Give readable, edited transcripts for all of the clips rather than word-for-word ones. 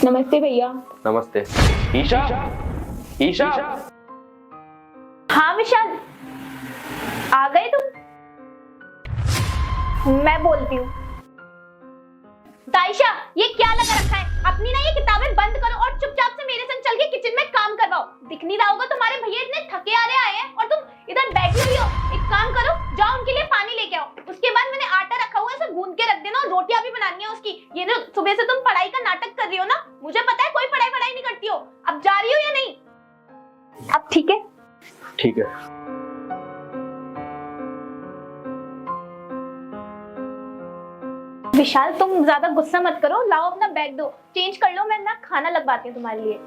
नमस्ते भैया। नमस्ते। ईशा, ईशा। हाँ विशाल, आ गए तुम? मैं बोलती हूँ। दाइशा, ये क्या लगा रखा है? अपनी ना ये किताबें बंद करो और चुपचाप से मेरे संग चल के किचन में काम करवाओ। दिख नहीं रहा होगा तुम्हारे भैया इतने थके आ रहे आए हैं और तुम इधर बैठी हुई हो। एक काम करो, जाओ उनके लिए पानी लेके आओ। उसके बाद मैंने आटा रखा हुआ है, उसे गूंद के रख देना और रोटियां भी बनानी है उसकी। ये जो सुबह से तुम पढ़ाई का नाटक कर रही हो ना, मुझे पता है कोई पढ़ाई नहीं करती हो। अब जा रही हो या नहीं? अब ठीक है? ठीक है। विशाल, तुम ज्यादा गुस्सा मत करो। लाओ अपना बैग दो, चेंज कर लो। मैं ना खाना लगवाती हूँ तुम्हारे लिए।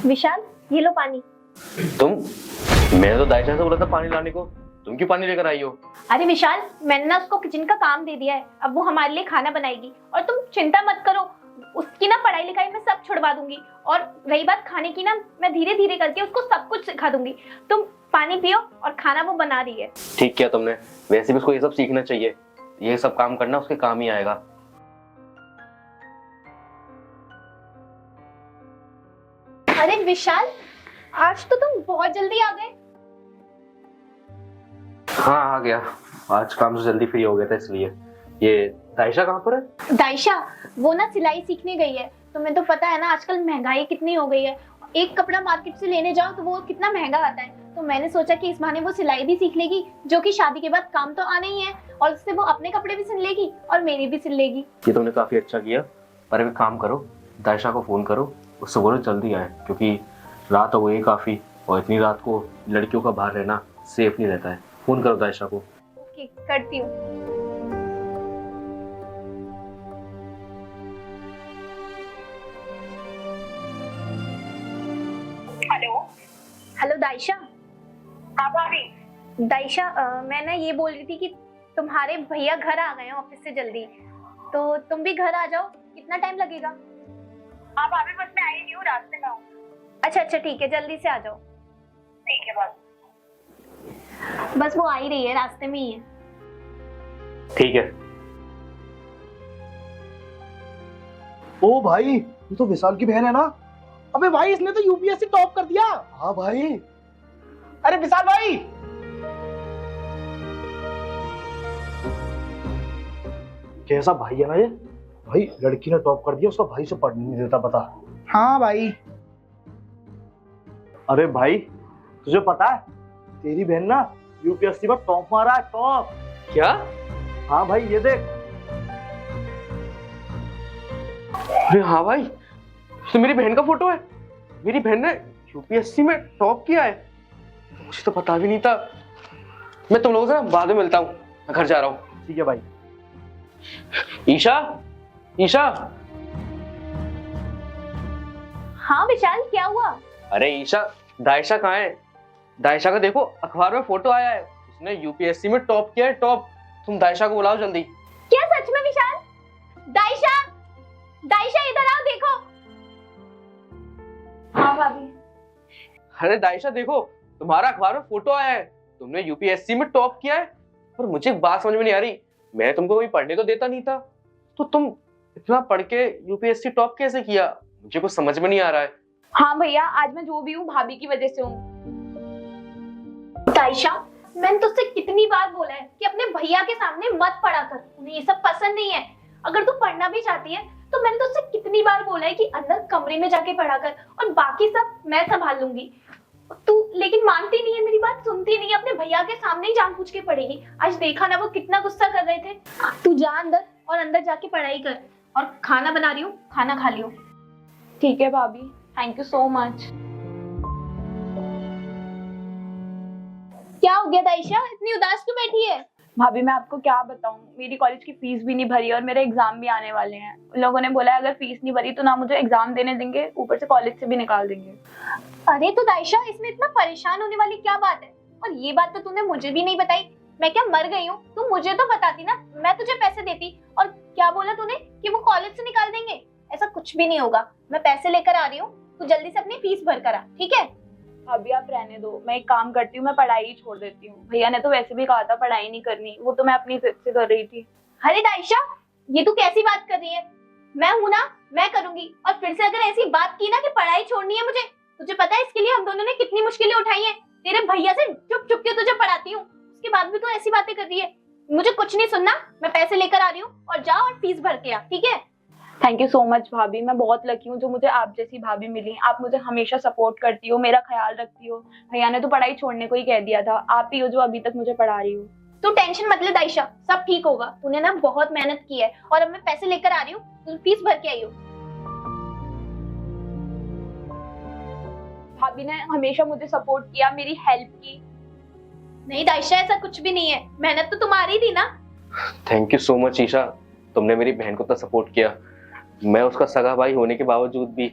विशाल, ये लो पानी। मैंने तो दाइशा से बोला था पानी लाने को, तुम क्यों पानी लेकर आई हो? अरे विशाल, मैंने ना उसको किचन का काम दे दिया है, अब वो हमारे लिए खाना बनाएगी। और तुम चिंता मत करो, उसकी ना पढ़ाई लिखाई में सब छुड़वा दूंगी। और रही बात खाने की ना, मैं धीरे धीरे करके उसको सब कुछ सिखा दूंगी। तुम पानी पियो और खाना वो बना रही है। ठीक किया तुमने, वैसे भी उसको ये सब सीखना चाहिए। ये सब काम करना उसके काम ही आएगा। अरे विशाल, आज तो तुम बहुत जल्दी आ गए। हाँ, आ गया। आज काम से जल्दी फ्री हो गया था इसलिए। ये दाइशा कहाँ पर है? दाइशा, वो ना सिलाई सीखने गई है। तुम्हें तो पता है ना आजकल महंगाई कितनी हो गई है। एक कपड़ा मार्केट से लेने जाओ तो वो कितना महंगा आता है। तो मैंने सोचा कि इस बहाने वो सिलाई भी सीख लेगी, जो कि शादी के बाद काम तो आना ही है। और उससे वो अपने कपड़े भी सिल लेगी और मेरी भी सिल लेगी। ये तुमने काफी अच्छा किया। पर अभी काम करो, दाइशा को फोन करो, उससे बोलो जल्दी आए, क्योंकि रात हो गई काफी और इतनी रात को लड़कियों का बाहर रहना सेफ नहीं रहता है। फोन करो दाइशा को। ओके, करती हूँ। हेलो। हेलो दाइशा। हाँ भाभी। दाइशा, मैं ना ये बोल रही थी कि तुम्हारे भैया घर आ गए हैं ऑफिस से जल्दी, तो तुम भी घर आ जाओ। कितना टाइम लगेगा? हाँ भाभी, बस मैं आई नहीं हूँ, रास्ते में हूँ। अच्छा अच्छा, ठीक है, जल्दी से आ जाओ। ठीक है बस। बस वो आ ही रही है, रास्ते में ही है। ठीक है। ओ भाई, ये तो विशाल की बहन है ना? अबे भाई, इसने तो यूपीएससी टॉप कर दिया। हाँ भाई। अरे विशाल भाई, कैसा भाई है ना ये? भाई लड़की ने टॉप कर दिया, उसका भाई से पढ़ने नहीं देता, पता? हाँ भाई। अरे भाई, तुझे पता है तेरी बहन ना यूपीएससी में टॉप मारा है, टॉप। क्या? हाँ भाई, ये देख। अरे हाँ भाई, तो मेरी बहन का फोटो है। मेरी बहन ने यूपीएससी में टॉप किया है, मुझे तो पता भी नहीं था। मैं तुम लोगों से ना बाद में मिलता हूँ, मैं घर जा रहा हूँ। ठीक है भाई। ईशा, ईशा। हाँ विशाल, क्या हुआ? अरे ईशा, दाइशा कहाँ है? दाइशा का देखो अखबार में फोटो आया है, उसने यूपीएससी में टॉप किया है, टॉप। तुम दाइशा को बुलाओ जल्दी। क्या सच में विशाल? दाइशा, दाइशा इधर आओ, देखो। हाँ भाभी। अरे दाइशा देखो, तुम्हारा अखबार में फोटो आया है, तुमने यूपीएससी में टॉप किया है। पर मुझे एक बात समझ में नहीं आ रही, मैं तुमको कभी पढ़ने तो देता नहीं था, तो तुम इतना पढ़ के यूपीएससी टॉप कैसे किया? मुझे कुछ समझ में नहीं आ रहा है। हाँ भैया, आज मैं जो भी हूँ भाभी की वजह से हूँ। दाइशा, मैंने तुझसे कितनी बार बोला है कि अपने भैया के सामने मत पढ़ा कर, उन्हें ये सब पसंद नहीं है। अगर तू पढ़ना भी चाहती है तो मैंने तुझसे कितनी बार बोला है कि अंदर कमरे में जाके पढ़ा कर और बाकी सब मैं संभाल लूंगी। तू लेकिन मानती नहीं है, मेरी बात सुनती नहीं है, अपने भैया के सामने ही जानबूझ के पढ़ेगी। आज देखा ना वो कितना गुस्सा कर रहे थे। तू जा अंदर और अंदर जाके पढ़ाई कर, और खाना बना रही हूँ, खाना खा लियो। ठीक है भाभी, थैंक यू सो मच। क्या हो गया दाइशा, इतनी उदास क्यों बैठी है? भाभी मैं आपको क्या बताऊं, मेरी कॉलेज की फीस भी नहीं भरी और मेरे एग्जाम भी आने वाले हैं। उन लोगों ने बोला है अगर फीस नहीं भरी तो ना मुझे एग्जाम देने देंगे, ऊपर से कॉलेज से भी निकाल देंगे। अरे तो दाइशा, इसमें इतना परेशान होने वाली क्या बात है? और ये बात तो तूने मुझे भी नहीं बताई। मैं क्या मर गई हूँ? तू मुझे तो बताती ना, मैं तुझे पैसे देती। और क्या बोला तूने कि वो कॉलेज से निकाल देंगे? ऐसा कुछ भी नहीं होगा, मैं पैसे लेकर आ रही हूँ, तू जल्दी से अपनी फीस भर कर आ, ठीक है? अभी आप रहने दो, मैं एक काम करती हूँ, मैं पढ़ाई ही छोड़ देती हूँ। भैया ने तो वैसे भी कहा था पढ़ाई नहीं करनी, वो तो मैं अपनी जिद से कर रही थी। अरे दाइशा, ये तू कैसी बात कर रही है? मैं हूं ना, मैं करूंगी। और फिर से अगर ऐसी बात की ना कि पढ़ाई छोड़नी है मुझे, तुझे पता है इसके लिए हम दोनों ने कितनी मुश्किलें उठाई हैं। तेरे भैया से चुप चुप के तुझे पढ़ाती हूँ, उसके बाद भी तू ऐसी बातें कर रही है। मुझे कुछ नहीं सुनना, मैं पैसे लेकर आ रही हूँ और जा और फीस भर के आ, ठीक है? थैंक यू सो मच भाभी, मैं बहुत लकी हूँ जो मुझे आप जैसी भाभी मिली। आप मुझे हमेशा सपोर्ट करती हो, मेरा ख्याल रखती हो। भैया ने तो पढ़ाई छोड़ने को ही कह दिया था, आप ही हो जो अभी तक मुझे पढ़ा रही हो। तू टेंशन मत ले दाइशा, सब ठीक होगा। तूने ना बहुत मेहनत की है और अब मैं पैसे लेकर आ रही हूँ, तू फीस भर के आई हो। भाभी ने हमेशा मुझे सपोर्ट किया, मेरी हेल्प की। नहीं दाइशा, ऐसा कुछ भी नहीं है, मेहनत तो तुम्हारी थी ना। Thank you so much Isha, तुमने मेरी बहन को इतना सपोर्ट किया। मैं उसका सगा भाई होने के बावजूद भी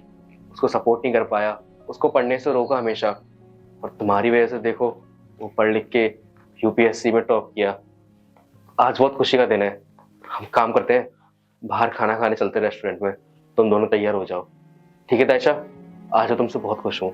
उसको सपोर्ट नहीं कर पाया, उसको पढ़ने से रोका हमेशा। और तुम्हारी वजह से देखो वो पढ़ लिख के यूपीएससी में टॉप किया। आज बहुत खुशी का दिन है। हम काम करते हैं, बाहर खाना खाने चलते हैं रेस्टोरेंट में। तुम दोनों तैयार हो जाओ, ठीक है दायशा? आज मैं तुमसे बहुत खुश हूँ।